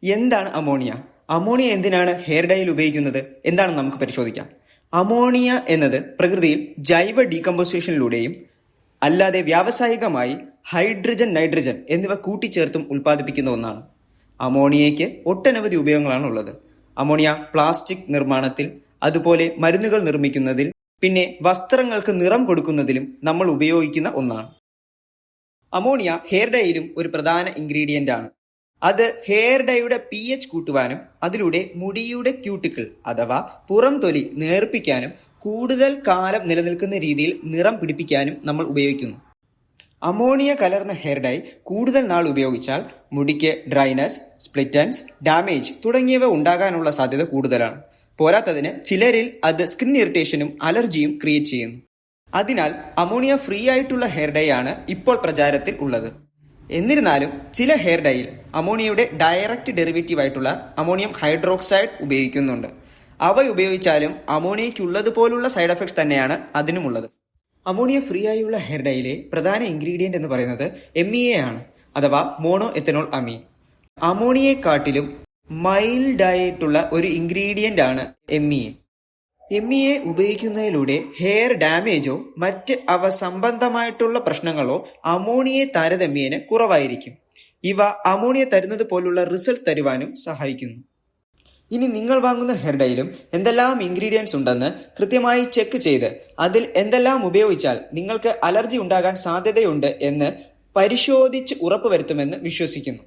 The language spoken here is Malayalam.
എന്താണ് അമോണിയ? അമോണിയ എന്തിനാണ് ഹെയർ ഡൈയിൽ ഉപയോഗിക്കുന്നത് എന്താണെന്ന് നമുക്ക് പരിശോധിക്കാം. അമോണിയ എന്നത് പ്രകൃതിയിൽ ജൈവ ഡീകമ്പോസിഷനിലൂടെയും അല്ലാതെ വ്യാവസായികമായി ഹൈഡ്രജൻ, നൈട്രജൻ എന്നിവ കൂട്ടിച്ചേർത്തും ഉൽപ്പാദിപ്പിക്കുന്ന ഒന്നാണ്. അമോണിയയ്ക്ക് ഒട്ടനവധി ഉപയോഗങ്ങളാണ് ഉള്ളത്. അമോണിയ പ്ലാസ്റ്റിക് നിർമ്മാണത്തിൽ, അതുപോലെ മരുന്നുകൾ നിർമ്മിക്കുന്നതിൽ, പിന്നെ വസ്ത്രങ്ങൾക്ക് നിറം കൊടുക്കുന്നതിലും നമ്മൾ ഉപയോഗിക്കുന്ന ഒന്നാണ്. അമോണിയ ഹെയർ ഡൈയിലും ഒരു പ്രധാന ഇൻഗ്രീഡിയന്റ് ആണ്. അത് ഹെയർ ഡൈയുടെ pH കൂട്ടുവാനും അതിലൂടെ മുടിയുടെ ക്യൂട്ടിക്കിൾ അഥവാ പുറം തൊലി നേർപ്പിക്കാനും കൂടുതൽ കാലം നിലനിൽക്കുന്ന രീതിയിൽ നിറം പിടിപ്പിക്കാനും നമ്മൾ ഉപയോഗിക്കുന്നു. അമോണിയ കലർന്ന ഹെയർ ഡൈ കൂടുതൽ നാൾ ഉപയോഗിച്ചാൽ മുടിക്ക് ഡ്രൈനസ്, സ്പ്ലിറ്റൻസ്, ഡാമേജ് തുടങ്ങിയവ ഉണ്ടാകാനുള്ള സാധ്യത കൂടുതലാണ്. പോരാത്തതിന് ചിലരിൽ അത് സ്കിൻ ഇറിറ്റേഷനും അലർജിയും ക്രിയേറ്റ് ചെയ്യുന്നു. അതിനാൽ അമോണിയ ഫ്രീ ആയിട്ടുള്ള ഹെയർ ഡൈ ആണ് ഇപ്പോൾ പ്രചാരത്തിൽ ഉള്ളത്. എന്നിരുന്നാലും ചില ഹെയർ ഡൈയിൽ അമോണിയയുടെ ഡയറക്റ്റ് ഡെറിവേറ്റീവ് ആയിട്ടുള്ള അമോണിയം ഹൈഡ്രോക്സൈഡ് ഉപയോഗിക്കുന്നുണ്ട്. അവ ഉപയോഗിച്ചാലും അമോണിയയ്ക്കുള്ളതുപോലുള്ള സൈഡ് എഫക്ട്സ് തന്നെയാണ് അതിനുമുള്ളത്. അമോണിയ ഫ്രീ ആയുള്ള ഹെയർ ഡൈയിലെ പ്രധാന ഇൻഗ്രീഡിയന്റ് എന്ന് പറയുന്നത് MEA ആണ്, അഥവാ മോണോ എത്തനോൾ അമീൻ. അമോണിയയെക്കാട്ടിലും മൈൽഡ് ആയിട്ടുള്ള ഒരു ഇൻഗ്രീഡിയന്റ് ആണ് MEA. MEA ഉപയോഗിക്കുന്നതിലൂടെ ഹെയർ ഡാമേജോ മറ്റ് അവ സംബന്ധമായിട്ടുള്ള പ്രശ്നങ്ങളോ അമോണിയയെ താരതമ്യേന കുറവായിരിക്കും. ഇവ അമോണിയ തരുന്നത് പോലുള്ള റിസൾട്ട് തരുവാനും സഹായിക്കുന്നു. ഇനി നിങ്ങൾ വാങ്ങുന്ന ഹെയർ ഡൈയിലും എന്തെല്ലാം ഇൻഗ്രീഡിയൻസ് ഉണ്ടെന്ന് കൃത്യമായി ചെക്ക് ചെയ്ത് അതിൽ എന്തെല്ലാം ഉപയോഗിച്ചാൽ നിങ്ങൾക്ക് അലർജി ഉണ്ടാകാൻ സാധ്യതയുണ്ട് എന്ന് പരിശോധിച്ച് ഉറപ്പുവരുത്തുമെന്ന് വിശ്വസിക്കുന്നു.